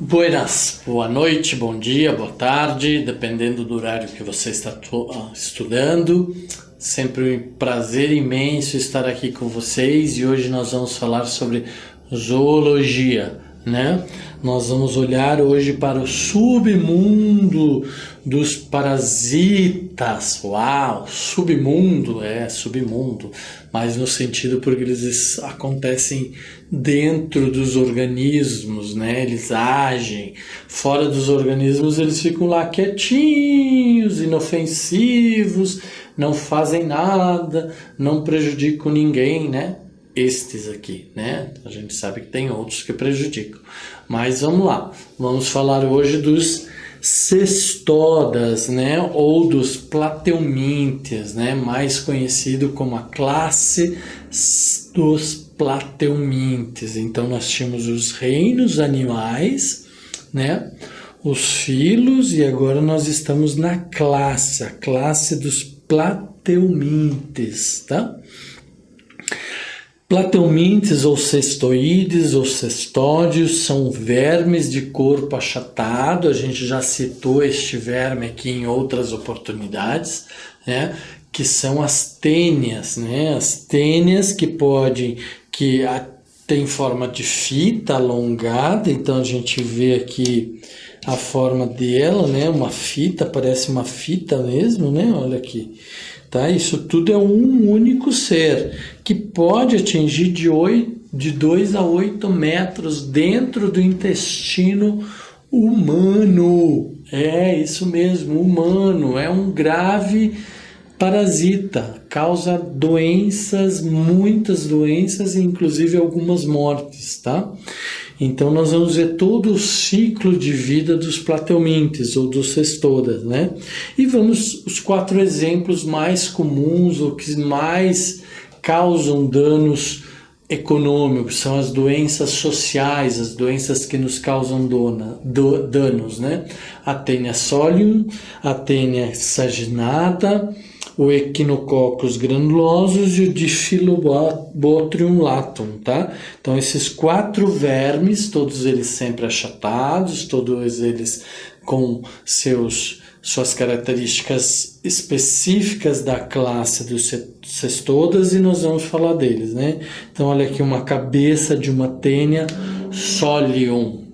Buenas, boa noite, bom dia, boa tarde, dependendo do horário que você está estudando. Sempre um prazer imenso estar aqui com vocês e hoje nós vamos falar sobre zoologia, né? Nós vamos olhar hoje para o submundo dos parasitas. Uau, submundo, submundo, mas no sentido porque eles acontecem dentro dos organismos, né? Eles agem. Fora dos organismos eles ficam lá quietinhos, inofensivos, não fazem nada, não prejudicam ninguém, né? Estes aqui, né? A gente sabe que tem outros que prejudicam. Mas vamos lá. Vamos falar hoje dos cestodas, né? Ou dos plateumintes, né? Mais conhecido como a classe dos plateumintes. Então nós tínhamos os reinos animais, né? Os filos e agora nós estamos na classe, a classe dos plateumintes, tá? Plateumintes ou cestoides ou cestódeos são vermes de corpo achatado. A gente já citou este verme aqui em outras oportunidades, né? Que são as tênias, né? As tênias que tem forma de fita alongada. Então a gente vê aqui a forma dela, né? Uma fita, parece uma fita mesmo, né? Olha aqui. Tá? Isso tudo é um único ser que pode atingir de 2 a 8 metros dentro do intestino humano. É isso mesmo, humano. É um grave parasita, causa doenças, muitas doenças, inclusive algumas mortes, tá? Então nós vamos ver todo o ciclo de vida dos plateumintes ou dos cestodas, né? E vamos os 4 exemplos mais comuns ou que mais causam danos econômicos, são as doenças sociais, as doenças que nos causam danos, né? A Taenia solium, a Taenia saginata, o Echinococcus granulosus e o Diffilobotrium latum, tá? Então esses 4 vermes, todos eles sempre achatados, todos eles com suas características específicas da classe dos cestodas e nós vamos falar deles, né? Então olha aqui uma cabeça de uma Taenia solium.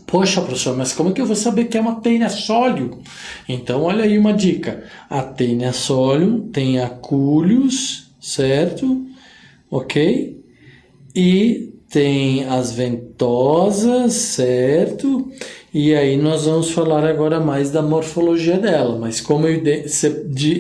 Poxa, professor, mas como é que eu vou saber que é uma Taenia solium? Então, olha aí uma dica. A Taenia solium tem acúlios, certo? Ok? E tem as ventosas, certo? E aí nós vamos falar agora mais da morfologia dela. Mas como eu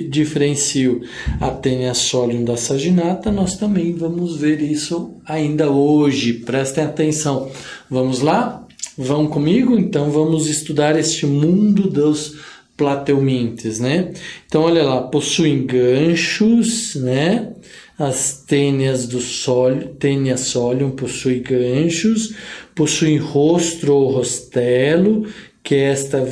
diferencio a Taenia solium da saginata, nós também vamos ver isso ainda hoje. Prestem atenção. Vamos lá? Vão comigo? Então vamos estudar este mundo dos plateumintes, né? Então olha lá, possuem ganchos, né? As tênias Taenia solium possuem ganchos, possuem rostro ou rostelo, que é esta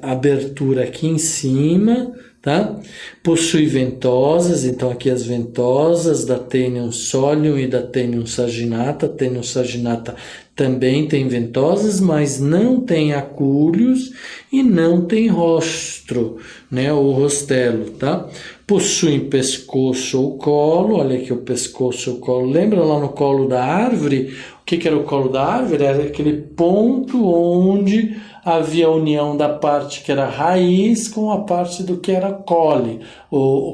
abertura aqui em cima, tá? Possui ventosas, então aqui as ventosas da Taenia solium e da Taenia saginata. A Taenia saginata também tem ventosas, mas não tem acúlios e não tem rostro, né, ou rostelo, tá? Possuem pescoço ou colo, olha aqui o pescoço ou colo. Lembra lá no colo da árvore? O que era o colo da árvore? Era aquele ponto onde havia a união da parte que era raiz com a parte do que era o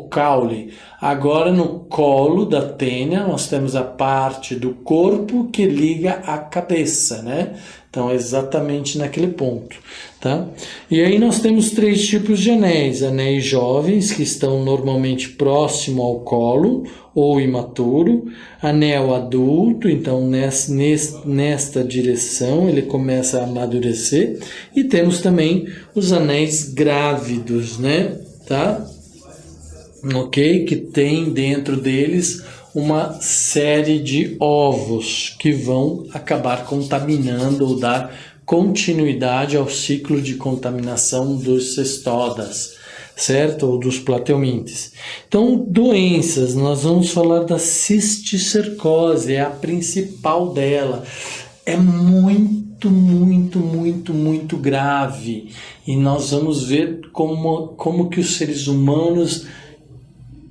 caule. Agora no colo da Taenia nós temos a parte do corpo que liga à cabeça, né? Então é exatamente naquele ponto, tá? E aí nós temos 3 tipos de anéis. Anéis jovens, que estão normalmente próximo ao colo ou imaturo. Anel adulto, então nesta direção ele começa a amadurecer. E temos também os anéis grávidos, né? Tá? Ok? Que tem dentro deles uma série de ovos que vão acabar contaminando ou dar continuidade ao ciclo de contaminação dos cestodas, certo? Ou dos plateumintes. Então, doenças, nós vamos falar da cisticercose, é a principal dela. É muito muito grave. E nós vamos ver como que os seres humanos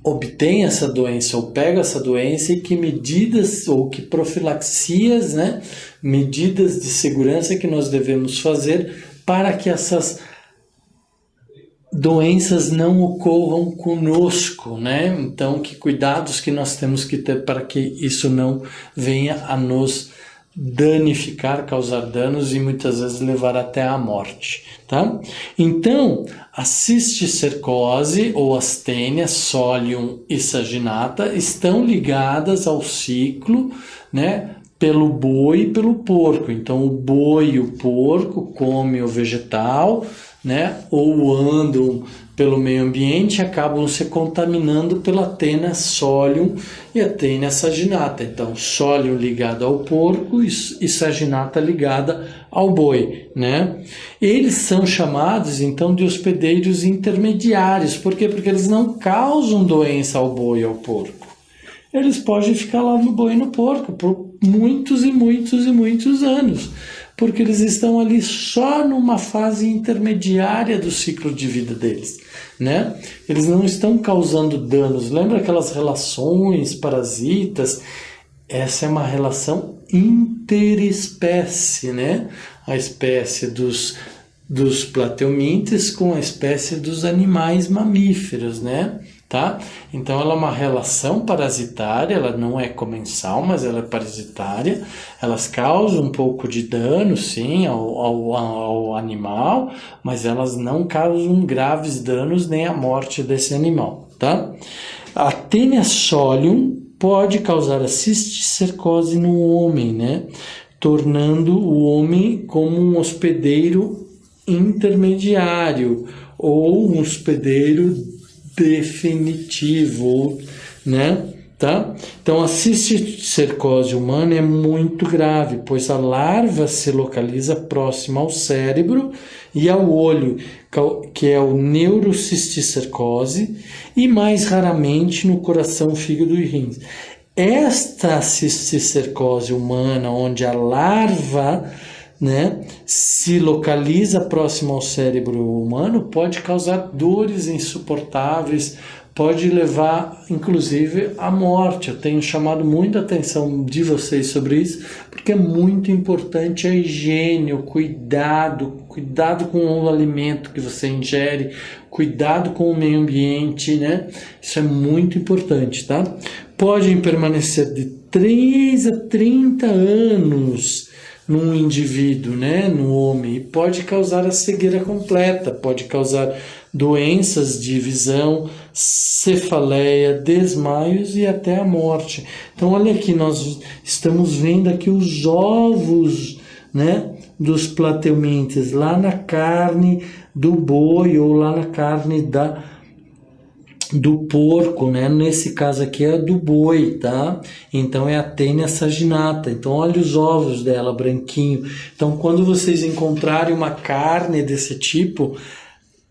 obtêm essa doença ou pegam essa doença e que medidas ou que profilaxias, né, medidas de segurança que nós devemos fazer para que essas doenças não ocorram conosco, né? Então, que cuidados que nós temos que ter para que isso não venha a nos danificar, causar danos e muitas vezes levar até a morte, tá? Então, a cisticercose ou astênia, Solium e saginata estão ligadas ao ciclo, né? Pelo boi e pelo porco. Então, o boi e o porco comem o vegetal, né? Ou andam pelo meio ambiente, acabam se contaminando pela Taenia solium e a Taenia saginata. Então, solium ligado ao porco e saginata ligada ao boi, né? Eles são chamados, então, de hospedeiros intermediários. Por quê? Porque eles não causam doença ao boi e ao porco. Eles podem ficar lá no boi e no porco por muitos anos, porque eles estão ali só numa fase intermediária do ciclo de vida deles, né? Eles não estão causando danos. Lembra aquelas relações parasitas? Essa é uma relação interespécie, né? A espécie dos plateumintes com a espécie dos animais mamíferos, né? Tá? Então ela é uma relação parasitária, ela não é comensal, mas ela é parasitária. Elas causam um pouco de dano, sim, ao animal, mas elas não causam graves danos nem a morte desse animal, tá? A Taenia solium pode causar a cisticercose no homem, né? Tornando o homem como um hospedeiro intermediário ou um hospedeiro definitivo, né? Tá? Então a cisticercose humana é muito grave, pois a larva se localiza próxima ao cérebro e ao olho, que é o neurocisticercose, e mais raramente no coração, fígado e rins. Esta cisticercose humana, onde a larva, né, se localiza próximo ao cérebro humano, pode causar dores insuportáveis, pode levar inclusive à morte. Eu tenho chamado muita atenção de vocês sobre isso, porque é muito importante a higiene, o cuidado com o alimento que você ingere, cuidado com o meio ambiente, né? Isso é muito importante, tá? Podem permanecer de 3 a 30 anos num indivíduo, né, no homem, e pode causar a cegueira completa, pode causar doenças de visão, cefaleia, desmaios e até a morte. Então olha aqui, nós estamos vendo aqui os ovos, né, dos plateumintes lá na carne do boi ou lá na carne do porco, né? Nesse caso aqui é do boi, tá? Então é a Taenia saginata. Então olha os ovos dela, branquinho. Então quando vocês encontrarem uma carne desse tipo,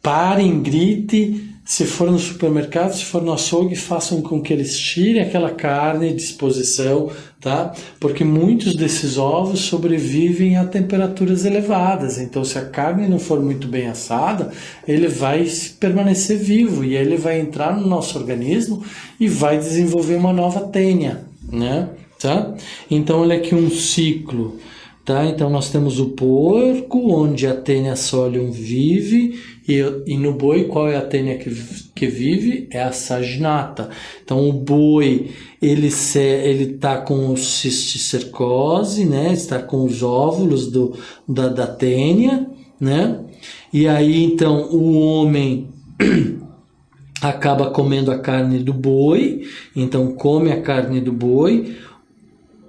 parem, grite. Se for no supermercado, se for no açougue, façam com que eles tirem aquela carne de exposição, tá? Porque muitos desses ovos sobrevivem a temperaturas elevadas. Então, se a carne não for muito bem assada, ele vai permanecer vivo e aí ele vai entrar no nosso organismo e vai desenvolver uma nova Taenia, né? Tá? Então, olha aqui um ciclo. Tá? Então nós temos o porco, onde a Taenia solium vive, e no boi, qual é a Taenia que vive? É a saginata. Então o boi, ele está com cisticercose, né? Está com os óvulos da Taenia, né? E aí então o homem acaba comendo a carne do boi, então come a carne do boi,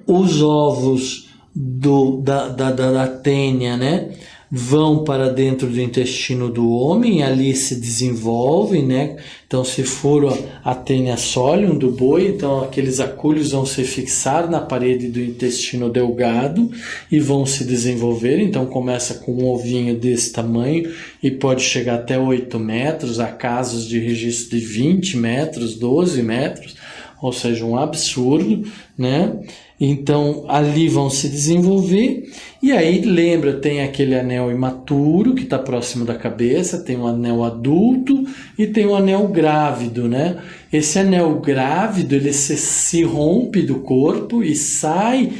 os ovos da Taenia, né, vão para dentro do intestino do homem, ali se desenvolvem, né? Então, se for a Taenia solium do boi, então aqueles acúlios vão se fixar na parede do intestino delgado e vão se desenvolver. Então, começa com um ovinho desse tamanho e pode chegar até 8 metros, há casos de registro de 20 metros, 12 metros, ou seja, um absurdo, né? Então, ali vão se desenvolver, e aí, lembra, tem aquele anel imaturo, que está próximo da cabeça, tem um anel adulto e tem um anel grávido, né? Esse anel grávido, ele se rompe do corpo e sai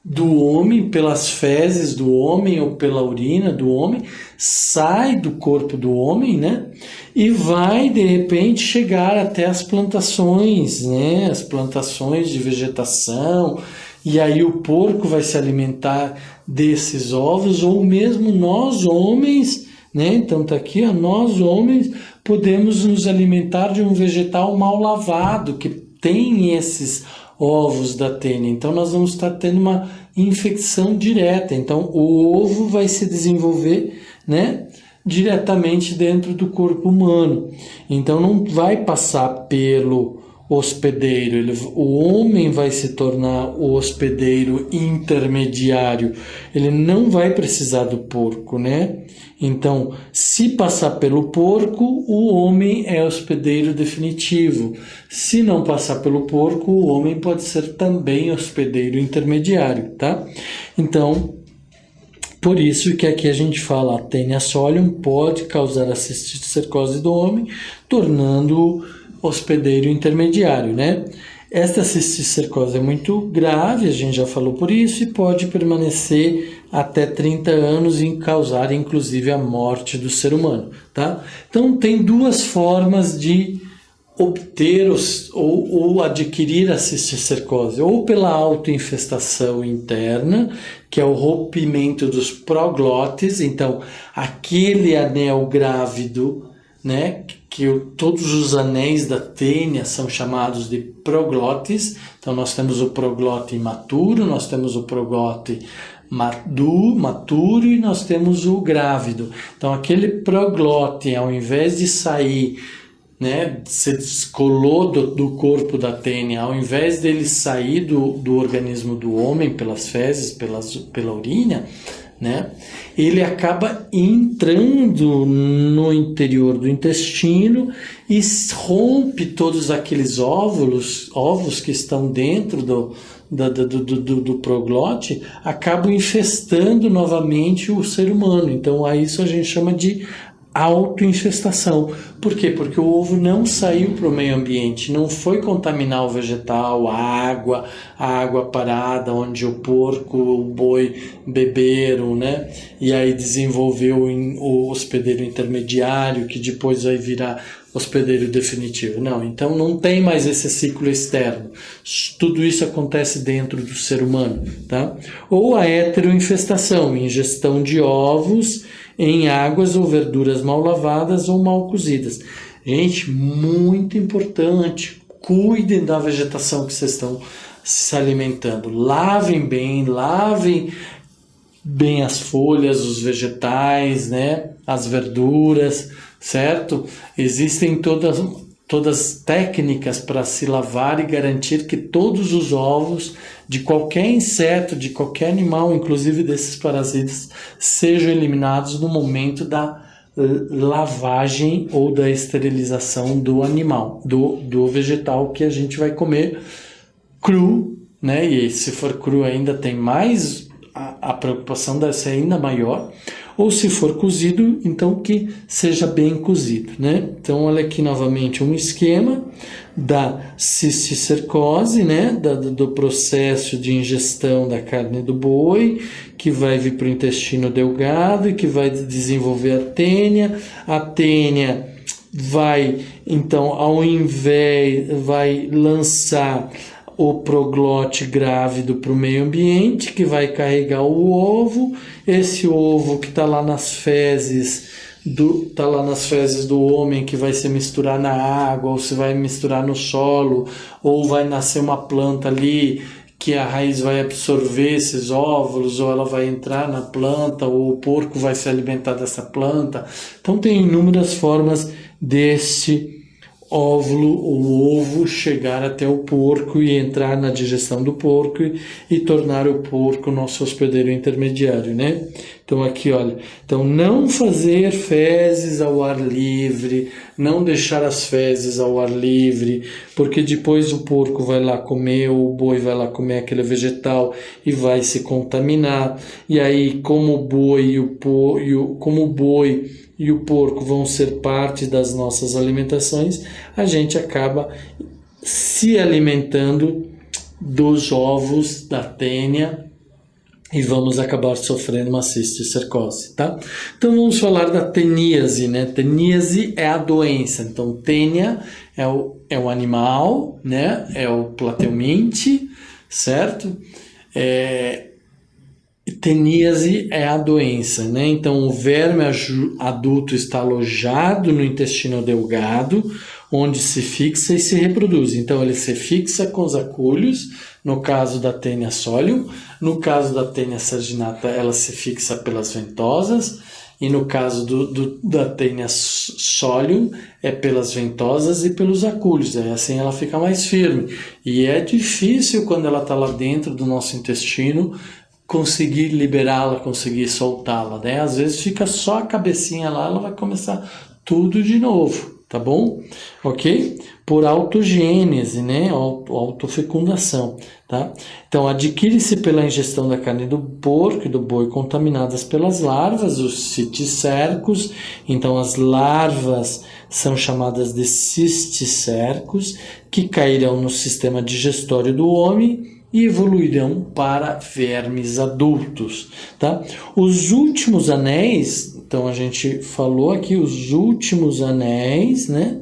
do homem pelas fezes do homem ou pela urina do homem, sai do corpo do homem, né? E vai, de repente, chegar até as plantações, né? As plantações de vegetação, e aí o porco vai se alimentar desses ovos, ou mesmo nós homens, né? Então tá aqui, ó, nós homens podemos nos alimentar de um vegetal mal lavado, que tem esses ovos da tênia. Então nós vamos estar tendo uma infecção direta. Então o ovo vai se desenvolver, né, diretamente dentro do corpo humano. Então não vai passar pelo hospedeiro. O homem vai se tornar o hospedeiro intermediário. Ele não vai precisar do porco, né? Então, se passar pelo porco, o homem é hospedeiro definitivo. Se não passar pelo porco, o homem pode ser também hospedeiro intermediário, tá? Então, por isso que aqui a gente fala, a Taenia solium pode causar a cisticercose do homem, tornando-o hospedeiro intermediário, né? Esta cisticercose é muito grave, a gente já falou por isso, e pode permanecer até 30 anos e causar, inclusive, a morte do ser humano, tá? Então, tem duas formas de obter ou adquirir a cisticercose, ou pela autoinfestação interna, que é o rompimento dos proglotes, então, aquele anel grávido, né, que todos os anéis da tênia são chamados de proglotes. Então nós temos o proglote imaturo, nós temos o proglote maturo e nós temos o grávido. Então aquele proglote, ao invés de sair, né, se descolou do corpo da tênia, ao invés dele sair do organismo do homem pelas fezes, pela urina, né, ele acaba entrando no interior do intestino e rompe todos aqueles ovos que estão dentro do proglote, acabam infestando novamente o ser humano. Então, a isso a gente chama de autoinfestação. Por quê? Porque o ovo não saiu para o meio ambiente, não foi contaminar o vegetal, a água parada onde o porco, o boi beberam, né? E aí desenvolveu o hospedeiro intermediário, que depois vai virar hospedeiro definitivo. Não, então não tem mais esse ciclo externo. Tudo isso acontece dentro do ser humano, tá? Ou a heteroinfestação, ingestão de ovos em águas ou verduras mal lavadas ou mal cozidas. Gente, muito importante, cuidem da vegetação que vocês estão se alimentando. Lavem bem as folhas, os vegetais, né? As verduras, certo? Existem todas técnicas para se lavar e garantir que todos os ovos de qualquer inseto, de qualquer animal, inclusive desses parasitas, sejam eliminados no momento da lavagem ou da esterilização do animal, do vegetal que a gente vai comer cru, né? E se for cru ainda tem mais, a preocupação deve ser ainda maior. Ou se for cozido, então que seja bem cozido, né? Então, olha aqui novamente um esquema da cisticercose, né? Do processo de ingestão da carne do boi, que vai vir para o intestino delgado e que vai desenvolver a tênia. A tênia vai, então, vai lançar o proglote grávido para o meio ambiente, que vai carregar o ovo. Esse ovo que está lá nas fezes do homem, que vai se misturar na água, ou se vai misturar no solo, ou vai nascer uma planta ali que a raiz vai absorver esses óvulos, ou ela vai entrar na planta, ou o porco vai se alimentar dessa planta. Então tem inúmeras formas desse o ovo chegar até o porco e entrar na digestão do porco e tornar o porco nosso hospedeiro intermediário, né? Então aqui, olha, então não fazer fezes ao ar livre, não deixar as fezes ao ar livre, porque depois o porco vai lá comer, ou o boi vai lá comer aquele vegetal e vai se contaminar. E aí, como o boi e o porco vão ser parte das nossas alimentações, a gente acaba se alimentando dos ovos da tênia e vamos acabar sofrendo uma cisticercose, tá? Então vamos falar da teníase, né? Teníase é a doença. Então tênia é o animal, né? É o plateuminte, certo? Teníase é a doença, né? Então o verme adulto está alojado no intestino delgado, onde se fixa e se reproduz. Então ele se fixa com os acúlios, no caso da tênia solium, no caso da tênia saginata ela se fixa pelas ventosas, e no caso da tênia solium é pelas ventosas e pelos acúlios, aí assim ela fica mais firme. E é difícil quando ela está lá dentro do nosso intestino conseguir liberá-la, conseguir soltá-la, né? Às vezes fica só a cabecinha lá, ela vai começar tudo de novo, tá bom? Ok? Por autogênese, né? Autofecundação, tá? Então, adquire-se pela ingestão da carne do porco e do boi contaminadas pelas larvas, os cisticercos. Então, as larvas são chamadas de cisticercos, que cairão no sistema digestório do homem e evoluirão para vermes adultos, tá? Os últimos anéis, então a gente falou aqui os últimos anéis, né?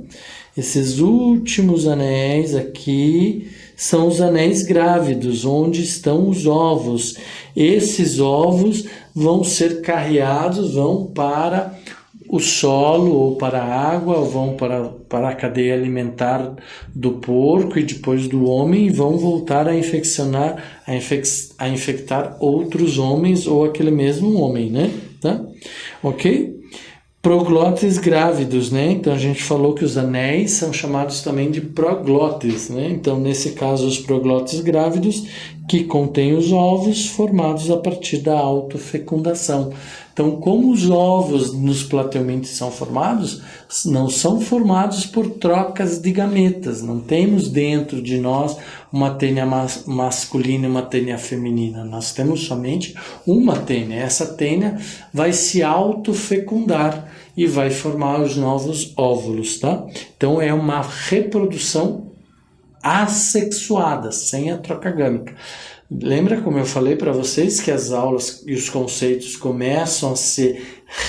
Esses últimos anéis aqui são os anéis grávidos, onde estão os ovos. Esses ovos vão ser carreados, vão para o solo ou para a água, ou vão para a cadeia alimentar do porco e depois do homem, e vão voltar a infectar outros homens ou aquele mesmo homem, né? Tá? Ok? Proglotes grávidos, né? Então a gente falou que os anéis são chamados também de proglotes, né? Então nesse caso os proglotes grávidos que contêm os ovos formados a partir da autofecundação. Então, como os ovos nos plateumintes são formados, não são formados por trocas de gametas. Não temos dentro de nós uma tênia masculina e uma tênia feminina. Nós temos somente uma tênia. Essa tênia vai se autofecundar e vai formar os novos óvulos, tá? Então, é uma reprodução assexuada, sem a troca gâmica. Lembra como eu falei para vocês que as aulas e os conceitos começam a se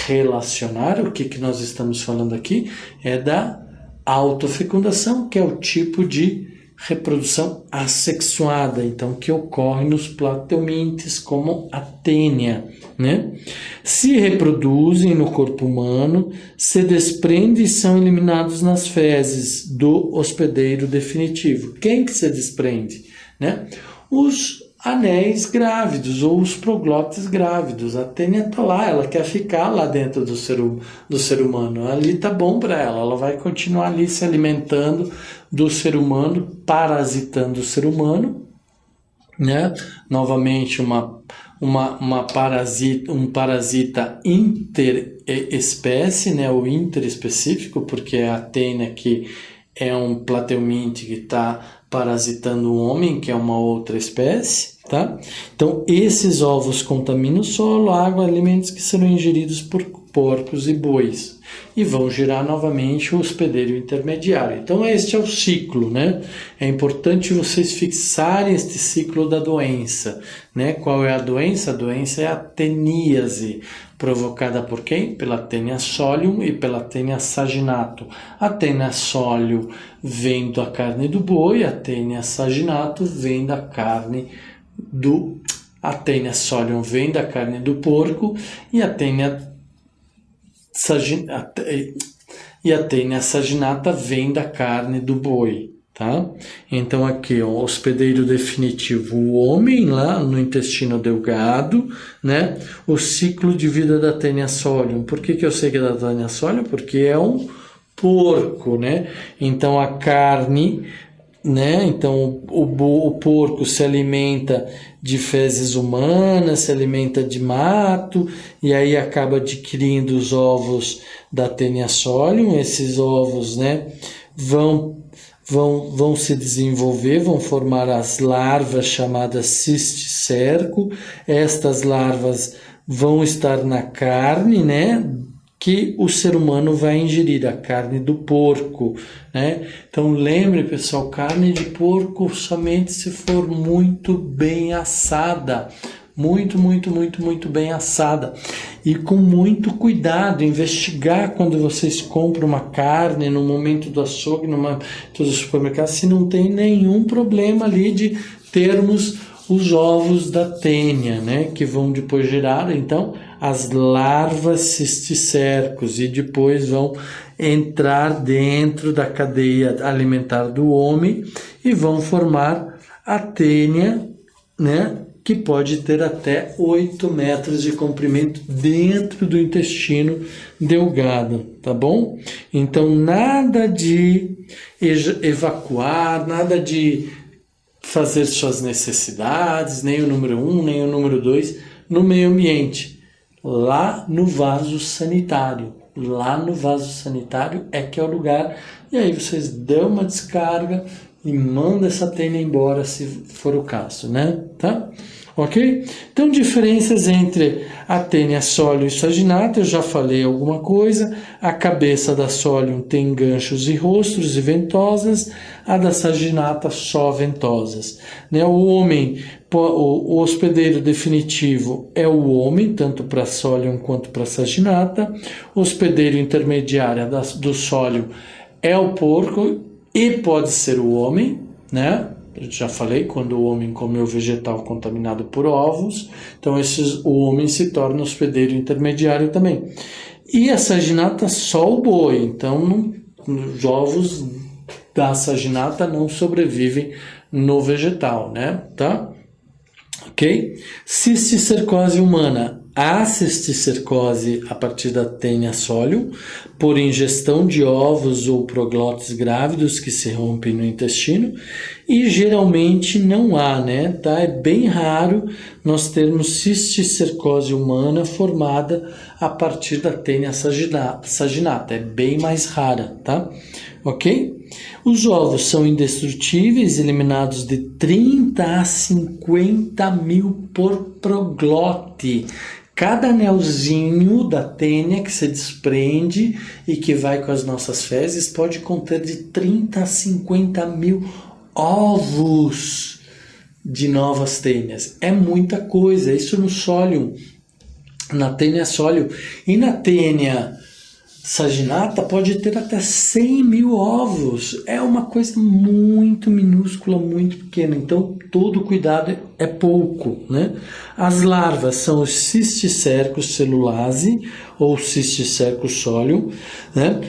relacionar? O que nós estamos falando aqui é da autofecundação, que é o tipo de reprodução assexuada, então que ocorre nos plateumintes como a tênia, né? Se reproduzem no corpo humano, se desprendem e são eliminados nas fezes do hospedeiro definitivo. Quem que se desprende, né? Os anéis grávidos ou os proglotes grávidos. A tênia está lá, ela quer ficar lá dentro do ser humano. Ali está bom para ela, ela vai continuar ali se alimentando do ser humano, parasitando o ser humano, né? Novamente um parasita interespécie, né? O interespecífico, porque é a tênia que é um plateuminte que está parasitando o homem, que é uma outra espécie, tá? Então, esses ovos contaminam o solo, água, alimentos que serão ingeridos por porcos e bois e vão gerar novamente o hospedeiro intermediário. Então, este é o ciclo, né? É importante vocês fixarem este ciclo da doença, né? Qual é a doença? A doença é a teníase, provocada por quem? Pela tênia solium e pela tênia saginato. A tênia solium vem da carne do boi, a tênia saginato vem da carne a tênia solium vem da carne do porco e a tênia saginata vem da carne do boi, tá? Então aqui, ó, hospedeiro definitivo, o homem lá no intestino delgado, né? O ciclo de vida da tênia solium. Por que eu sei que é da tênia solium? Porque é um porco, né? Então a carne né? Então o porco se alimenta de fezes humanas, se alimenta de mato e aí acaba adquirindo os ovos da Taenia solium. Esses ovos, né, vão se desenvolver, vão formar as larvas chamadas cisticerco. Estas larvas vão estar na carne, né, que o ser humano vai ingerir, a carne do porco, né? Então lembre, pessoal, carne de porco somente se for muito bem assada, muito bem assada e com muito cuidado. Investigar quando vocês compram uma carne no momento do açougue, do supermercado, se não tem nenhum problema ali de termos os ovos da tênia, né, que vão depois gerar, então, as larvas cisticercos e depois vão entrar dentro da cadeia alimentar do homem e vão formar a tênia, né, que pode ter até 8 metros de comprimento dentro do intestino delgado, tá bom? Então, nada de evacuar, nada de fazer suas necessidades, nem o número 1, nem o número 2, no meio ambiente, lá no vaso sanitário. Lá no vaso sanitário é que é o lugar, e aí vocês dão uma descarga e mandam essa tênia embora, se for o caso, né? Tá? Ok? Então, diferenças entre a Taenia solium e saginata, eu já falei alguma coisa. A cabeça da solium tem ganchos e rostros e ventosas, a da saginata só ventosas. Né? O homem, o hospedeiro definitivo é o homem, tanto para a solium quanto para a saginata. O hospedeiro intermediário do solium é o porco e pode ser o homem, né? Eu já falei, quando o homem comeu vegetal contaminado por ovos, então o homem se torna hospedeiro intermediário também. E a saginata só o boi, então os ovos da saginata não sobrevivem no vegetal, né? Tá? Ok? Cisticercose humana. A cisticercose a partir da Taenia solium, por ingestão de ovos ou proglótis grávidos que se rompem no intestino, e geralmente não há, né? Tá? É bem raro nós termos cisticercose humana formada a partir da Taenia saginata, é bem mais rara, tá? Ok? Os ovos são indestrutíveis, eliminados de 30 a 50 mil por proglote. Cada anelzinho da tênia que se desprende e que vai com as nossas fezes pode conter de 30 a 50 mil ovos de novas tênias. É muita coisa, isso no solium, na Taenia solium. E na Taenia saginata pode ter até 100 mil ovos. É uma coisa muito minúscula, muito pequena. Então, todo cuidado é pouco, né? As larvas são os cisticercos celulase ou cisticercos solium, né?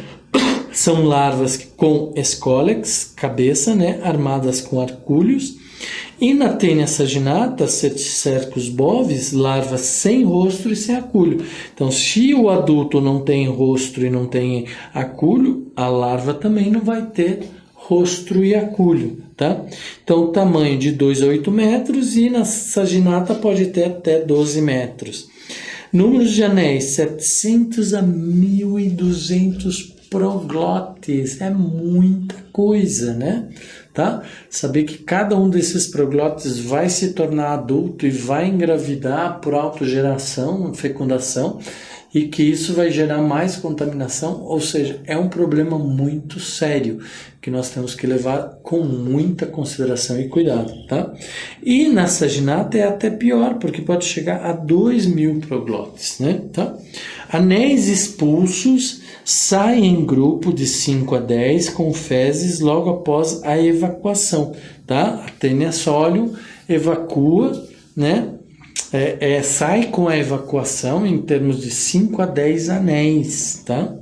São larvas com escólex, cabeça, né? Armadas com arcúlios. E na Taenia saginata, Cisticercus bovis, larvas sem rosto e sem acúlio. Então, se o adulto não tem rosto e não tem acúlio, a larva também não vai ter rosto e acúlio, tá? Então, o tamanho de 2 a 8 metros e na saginata pode ter até 12 metros. Números de anéis, 700 a 1.200 proglotes. É muita coisa, né? Tá? Saber que cada um desses proglotes vai se tornar adulto e vai engravidar por autogeração, fecundação, e que isso vai gerar mais contaminação, ou seja, é um problema muito sério que nós temos que levar com muita consideração e cuidado, tá? E na saginata é até pior, porque pode chegar a 2.000 proglotes, né? Tá? Anéis expulsos saem em grupo de 5 a 10 com fezes logo após a evacuação, tá? A Taenia solium evacua, né? Sai com a evacuação em termos de 5 a 10 anéis, tá?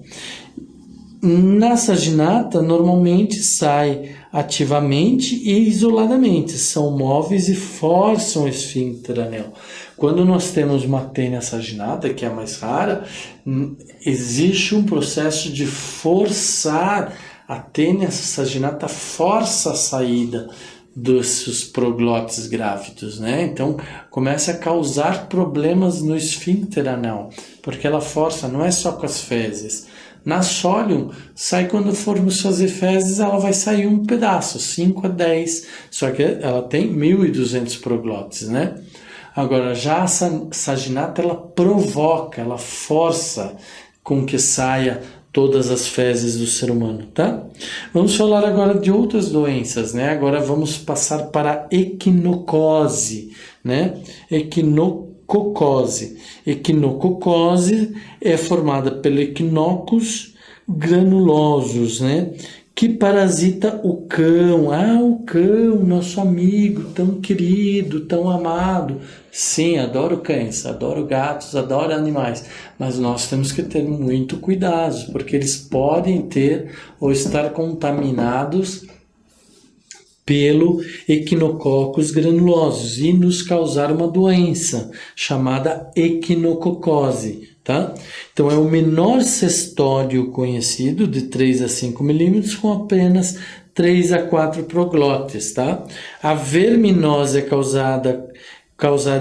Na saginata, normalmente sai ativamente e isoladamente, são móveis e forçam o esfíncter anel. Quando nós temos uma Taenia saginata, que é a mais rara, existe um processo de forçar a tênia saginata força a saída dos proglótis grávidos, né? Então começa a causar problemas no esfíncter anal, porque ela força, não é só com as fezes. Na Solium, sai quando formos fazer fezes, ela vai sair um pedaço, 5 a 10, só que ela tem 1.200 proglótis, né? Agora, já a saginata, ela provoca, ela força com que saia todas as fezes do ser humano, tá? Vamos falar agora de outras doenças, né? Agora vamos passar para a equinocose, né? Equinococose. Equinococose é formada pelo equinocos granulosos, né? Que parasita o cão. Ah, o cão, nosso amigo, tão querido, tão amado. Sim, adoro cães, adoro gatos, adoro animais, mas nós temos que ter muito cuidado, porque eles podem ter ou estar contaminados pelo equinococos granulosos e nos causar uma doença chamada equinococose, tá? Então é o menor cestódio conhecido, de 3 a 5 milímetros, com apenas 3 a 4 proglótis, tá? A verminose é causada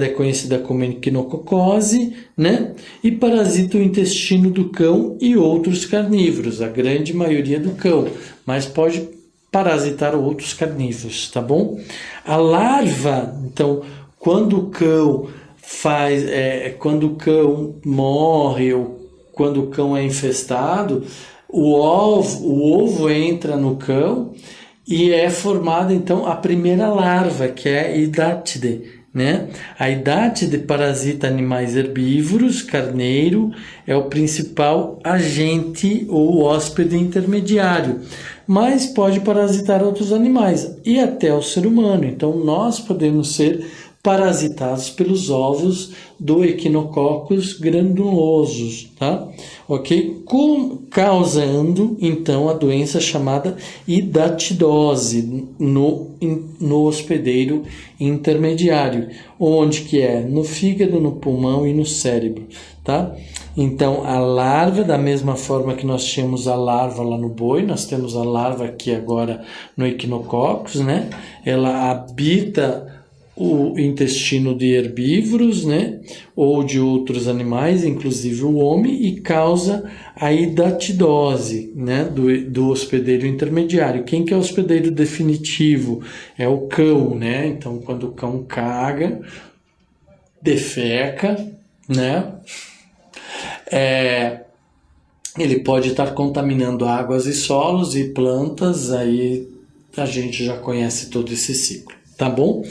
é conhecida como equinococose, né? E parasita o intestino do cão e outros carnívoros, a grande maioria do cão, mas pode parasitar outros carnívoros, tá bom? A larva, então, quando o cão quando o cão morre ou quando o cão é infestado, o ovo entra no cão e é formada então a primeira larva, que é a idátide, né? A idátide parasita animais herbívoros, carneiro é o principal agente ou hóspede intermediário, mas pode parasitar outros animais e até o ser humano. Então nós podemos ser parasitados pelos ovos do equinococos granulosos, tá? Ok? Causando, então, a doença chamada hidatidose no hospedeiro intermediário, onde que é? No fígado, no pulmão e no cérebro, tá? Então, a larva, da mesma forma que nós tínhamos a larva lá no boi, nós temos a larva aqui agora no equinococos, né? Ela habita o intestino de herbívoros, né, ou de outros animais, inclusive o homem, e causa a hidatidose, né, do hospedeiro intermediário. Quem que é o hospedeiro definitivo? É o cão, né? Então, quando o cão caga, defeca, né, ele pode estar contaminando águas e solos e plantas, aí a gente já conhece todo esse ciclo, tá bom?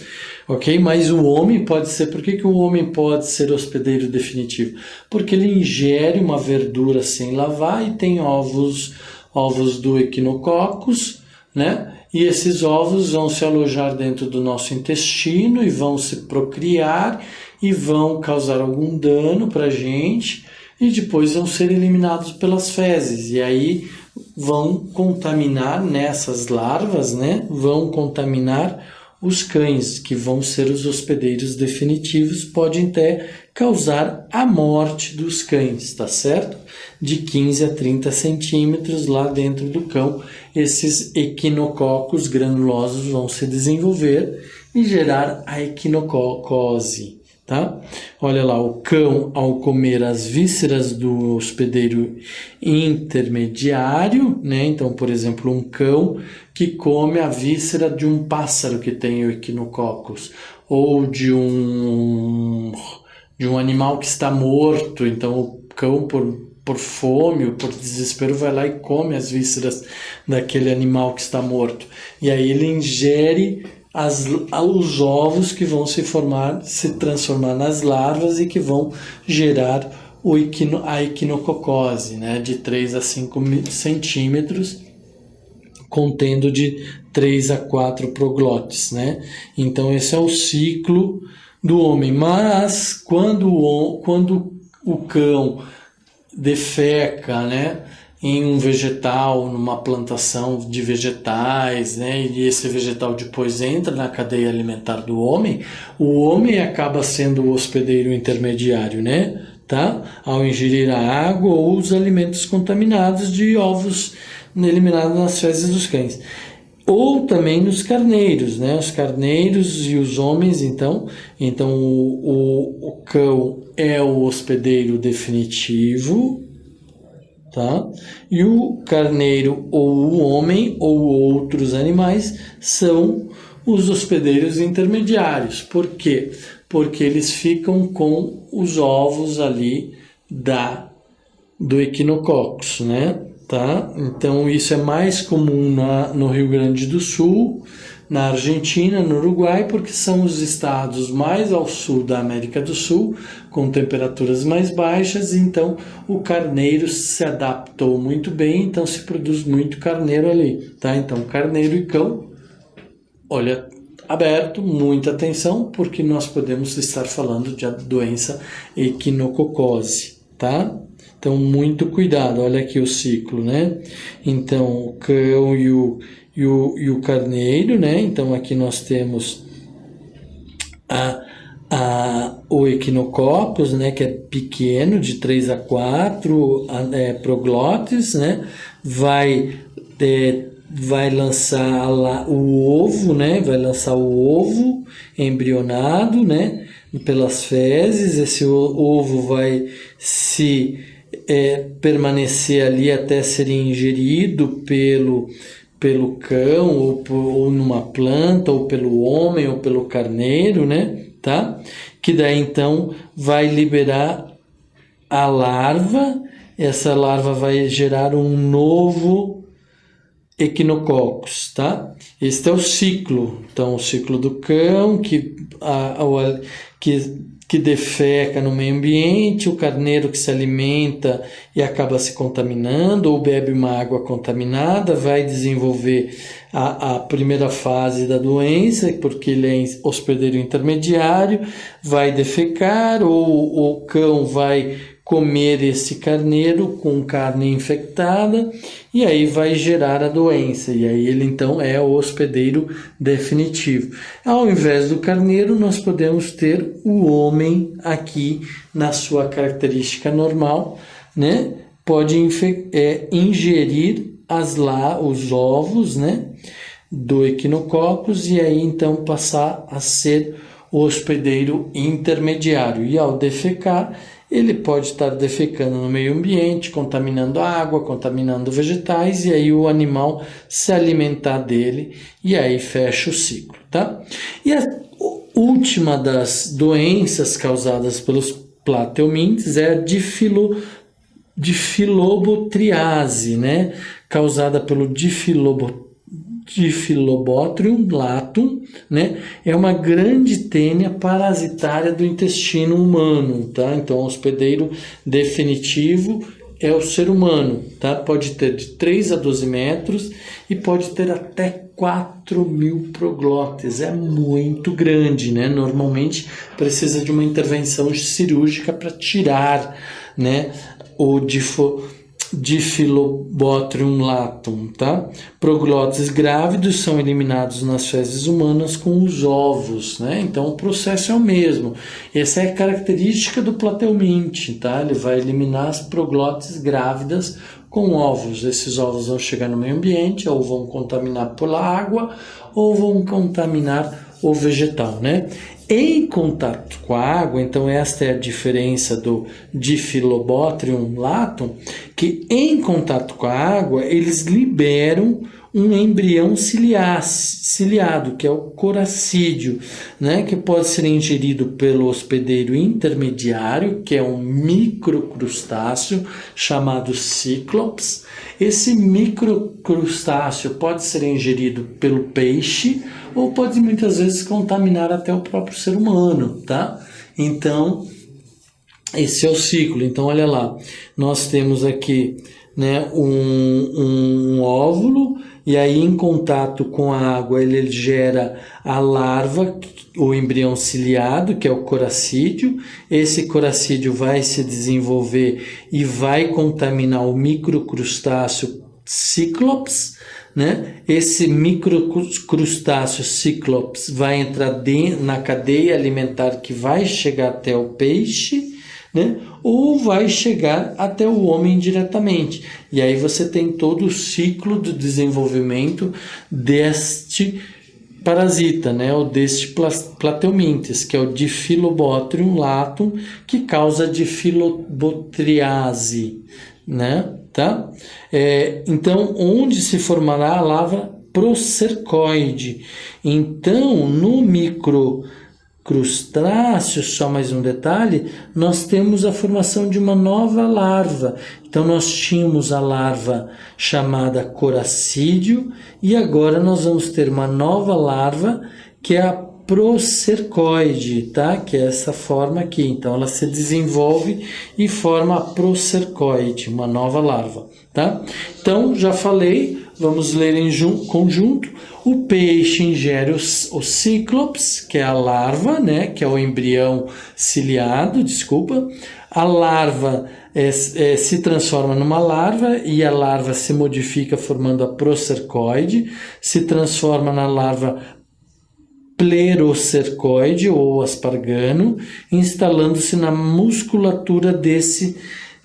Ok? Mas o homem pode ser... Por que o homem pode ser hospedeiro definitivo? Porque ele ingere uma verdura sem lavar e tem ovos do equinococos, né? E esses ovos vão se alojar dentro do nosso intestino e vão se procriar e vão causar algum dano para a gente e depois vão ser eliminados pelas fezes. E aí vão contaminar nessas larvas, né? Vão contaminar os cães, que vão ser os hospedeiros definitivos, podem até causar a morte dos cães, tá certo? De 15 a 30 centímetros lá dentro do cão, esses equinococos granulosos vão se desenvolver e gerar a equinococose, tá? Olha lá, o cão, ao comer as vísceras do hospedeiro intermediário, né? Então, por exemplo, um cão que come a víscera de um pássaro que tem o equinococos, ou de um animal que está morto. Então, o cão, por fome ou por desespero, vai lá e come as vísceras daquele animal que está morto. E aí ele ingere os ovos que vão se transformar nas larvas e que vão gerar a equinococose, né, de 3 a 5 centímetros, contendo de 3 a 4 proglótis, né? Então esse é o ciclo do homem. Mas quando o cão defeca, né, em um vegetal, numa plantação de vegetais, né, e esse vegetal depois entra na cadeia alimentar do homem, o homem acaba sendo o hospedeiro intermediário, né, tá? Ao ingerir a água ou os alimentos contaminados de ovos eliminado nas fezes dos cães. Ou também nos carneiros, né? Os carneiros e os homens, então o cão é o hospedeiro definitivo, tá? E o carneiro ou o homem ou outros animais são os hospedeiros intermediários. Por quê? Porque eles ficam com os ovos ali do equinococcus, né? Tá? Então isso é mais comum no Rio Grande do Sul, na Argentina, no Uruguai, porque são os estados mais ao sul da América do Sul, com temperaturas mais baixas, então o carneiro se adaptou muito bem, então se produz muito carneiro ali, tá? Então carneiro e cão, olha, aberto, muita atenção, porque nós podemos estar falando de doença equinococose, tá? Então, muito cuidado, olha aqui o ciclo, né? Então, o cão e o carneiro, né? Então, aqui nós temos o equinococcus, né? Que é pequeno, de 3 a 4 proglotes, né? Vai lançar o ovo, né? Vai lançar o ovo embrionado, né? Pelas fezes, esse ovo vai se permanecer ali até ser ingerido pelo cão, ou numa planta, ou pelo homem, ou pelo carneiro, né? Tá? Que daí então vai liberar a larva, essa larva vai gerar um novo equinococcus, tá? Este é o ciclo. Então, o ciclo do cão que defeca no meio ambiente, o carneiro que se alimenta e acaba se contaminando, ou bebe uma água contaminada, vai desenvolver a primeira fase da doença, porque ele é hospedeiro intermediário, vai defecar, ou o cão vai comer esse carneiro com carne infectada, e aí vai gerar a doença, e aí ele então é o hospedeiro definitivo. Ao invés do carneiro, nós podemos ter o homem aqui na sua característica normal, né? Pode ingerir os ovos, né? Do equinococcus, e aí então passar a ser o hospedeiro intermediário, e ao defecar, ele pode estar defecando no meio ambiente, contaminando a água, contaminando vegetais, e aí o animal se alimentar dele, e aí fecha o ciclo, tá? E a última das doenças causadas pelos plateumintes é a difilobotriase, né? Causada pelo Diphyllobothrium latum, né? É uma grande tênia parasitária do intestino humano, tá? Então, o hospedeiro definitivo é o ser humano, tá? Pode ter de 3 a 12 metros e pode ter até 4.000 proglotes, é muito grande, né? Normalmente precisa de uma intervenção cirúrgica para tirar, né, o Diphyllobothrium latum, tá? Proglotes grávidos são eliminados nas fezes humanas com os ovos, né? Então o processo é o mesmo. Essa é a característica do plateuminte, tá? Ele vai eliminar as proglotes grávidas com ovos. Esses ovos vão chegar no meio ambiente, ou vão contaminar pela água, ou vão contaminar o vegetal, né? Em contato com a água, então esta é a diferença do Diphyllobothrium latum, que em contato com a água eles liberam um embrião ciliado, que é o coracídeo, né, que pode ser ingerido pelo hospedeiro intermediário, que é um microcrustáceo chamado cíclops. Esse microcrustáceo pode ser ingerido pelo peixe, ou pode muitas vezes contaminar até o próprio ser humano, tá? Então, esse é o ciclo. Então, olha lá, nós temos aqui, né, um óvulo, e aí em contato com a água ele gera a larva, o embrião ciliado, que é o coracídeo. Esse coracídeo vai se desenvolver e vai contaminar o microcrustáceo cíclops, né? Esse microcrustáceo cíclops vai entrar na cadeia alimentar que vai chegar até o peixe, né? Ou vai chegar até o homem diretamente. E aí você tem todo o ciclo do desenvolvimento deste parasita, né? Ou deste plateumintes, que é o Diphyllobothrium latum, que causa difilobotriase, né? Tá? Então, onde se formará a larva procercoide? Então, no microcrustáceo, só mais um detalhe, nós temos a formação de uma nova larva. Então, nós tínhamos a larva chamada coracídeo e agora nós vamos ter uma nova larva que é a procercoide, tá? Que é essa forma aqui. Então, ela se desenvolve e forma a procercoide, uma nova larva, tá? Então, já falei, vamos ler em conjunto. O peixe ingere o cíclops, que é a larva, né? Que é o embrião ciliado, desculpa. A larva se transforma numa larva e a larva se modifica formando a procercoide, se transforma na larva plerocercoide ou aspargano, instalando-se na musculatura desse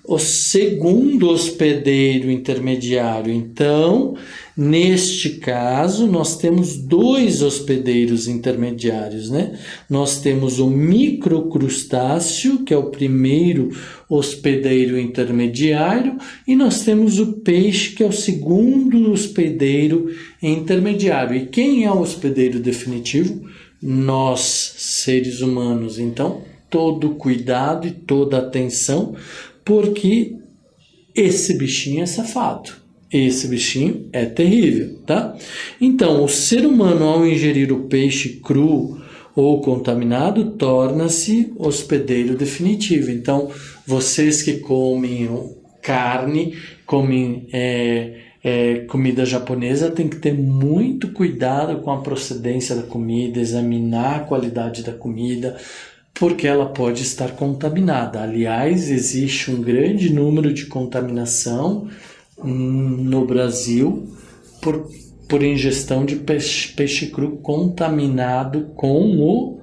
o segundo hospedeiro intermediário. Então, neste caso, nós temos dois hospedeiros intermediários, né? Nós temos o microcrustáceo, que é o primeiro hospedeiro intermediário, e nós temos o peixe, que é o segundo hospedeiro intermediário. E quem é o hospedeiro definitivo? Nós, seres humanos. Então, todo cuidado e toda atenção, porque esse bichinho é safado. Esse bichinho é terrível, tá? Então, o ser humano, ao ingerir o peixe cru ou contaminado, torna-se hospedeiro definitivo. Então, vocês que comem carne, comem comida japonesa, tem que ter muito cuidado com a procedência da comida, examinar a qualidade da comida, porque ela pode estar contaminada. Aliás, existe um grande número de contaminação no Brasil por ingestão de peixe cru contaminado com o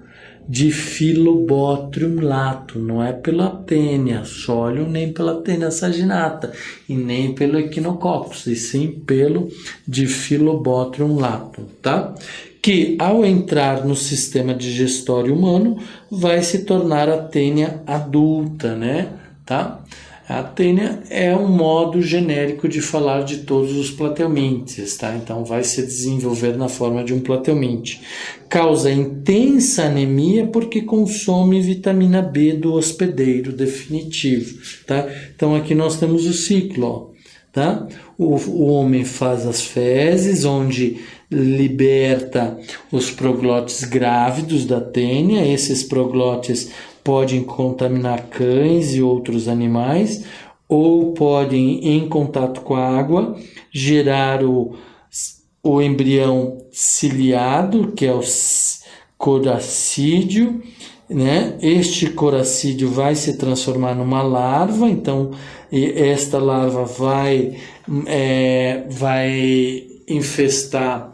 Diphyllobothrium latum. Não é pela Taenia solium, nem pela Taenia saginata, e nem pelo Echinococcus, e sim pelo Diphyllobothrium latum, tá? Que ao entrar no sistema digestório humano vai se tornar a tênia adulta, né? Tá? A tênia é um modo genérico de falar de todos os plateumintes, tá? Então vai se desenvolver na forma de um plateuminte. Causa intensa anemia porque consome vitamina B do hospedeiro definitivo, tá? Então aqui nós temos o ciclo, ó, tá? O homem faz as fezes, onde liberta os proglótis grávidos da tênia. Esses proglótis podem contaminar cães e outros animais, ou podem, em contato com a água, gerar o embrião ciliado, que é o coracídeo, né? Este coracídeo vai se transformar numa larva, então esta larva vai infestar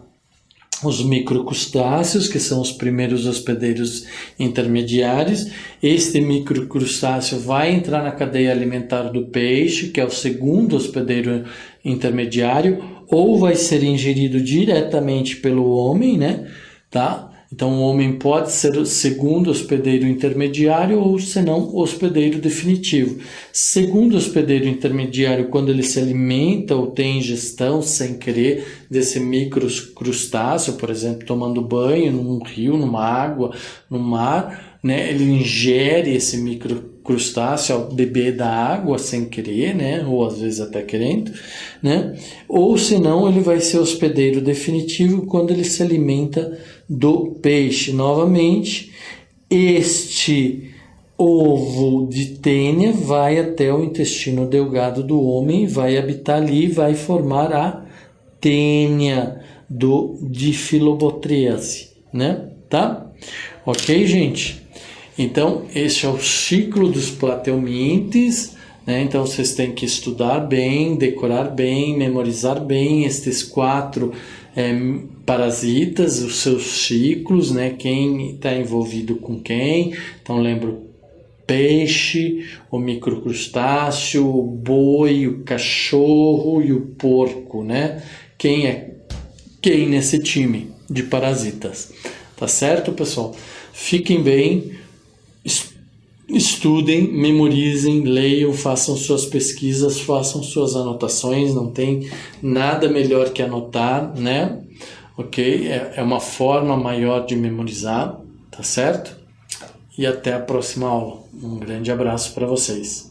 os microcrustáceos, que são os primeiros hospedeiros intermediários. Este microcrustáceo vai entrar na cadeia alimentar do peixe, que é o segundo hospedeiro intermediário, ou vai ser ingerido diretamente pelo homem, né? Tá? Então, o homem pode ser o segundo hospedeiro intermediário ou, senão, hospedeiro definitivo. Segundo hospedeiro intermediário, quando ele se alimenta ou tem ingestão sem querer desse microcrustáceo, por exemplo, tomando banho num rio, numa água, no mar, né? Ele ingere esse microcrustáceo ao beber da água sem querer, né? Ou às vezes até querendo, né? Ou senão ele vai ser hospedeiro definitivo quando ele se alimenta do peixe. Novamente, este ovo de tênia vai até o intestino delgado do homem, vai habitar ali e vai formar a tênia do Diphyllobotriase, né? Tá? Ok, gente? Então, esse é o ciclo dos plateumintes, né? Então, vocês têm que estudar bem, decorar bem, memorizar bem estes 4 parasitas, os seus ciclos, né? Quem está envolvido com quem. Então, lembro peixe, o microcrustáceo, o boi, o cachorro e o porco, né? Quem é quem nesse time de parasitas? Tá certo, pessoal? Fiquem bem, estudem, memorizem, leiam, façam suas pesquisas, façam suas anotações, não tem nada melhor que anotar, né? Ok? É uma forma maior de memorizar, tá certo? E até a próxima aula. Um grande abraço para vocês.